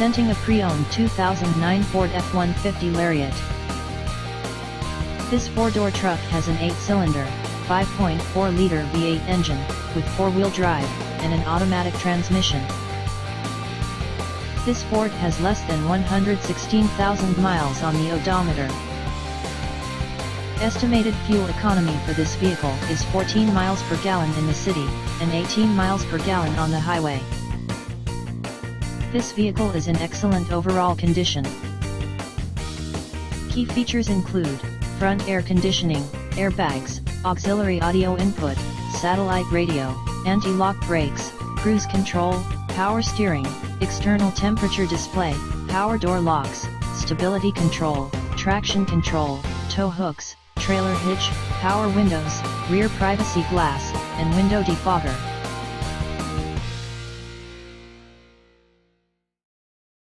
Presenting a pre-owned 2009 Ford F-150 Lariat. This four-door truck has an 8-cylinder, 5.4-liter V8 engine, with four-wheel drive, and an automatic transmission. This Ford has less than 116,000 miles on the odometer. Estimated fuel economy for this vehicle is 14 miles per gallon in the city, and 18 miles per gallon on the highway. This vehicle is in excellent overall condition. Key features include front air conditioning, airbags, auxiliary audio input, satellite radio, anti-lock brakes, cruise control, power steering, external temperature display, power door locks, stability control, traction control, tow hooks, trailer hitch, power windows, rear privacy glass, and window defogger.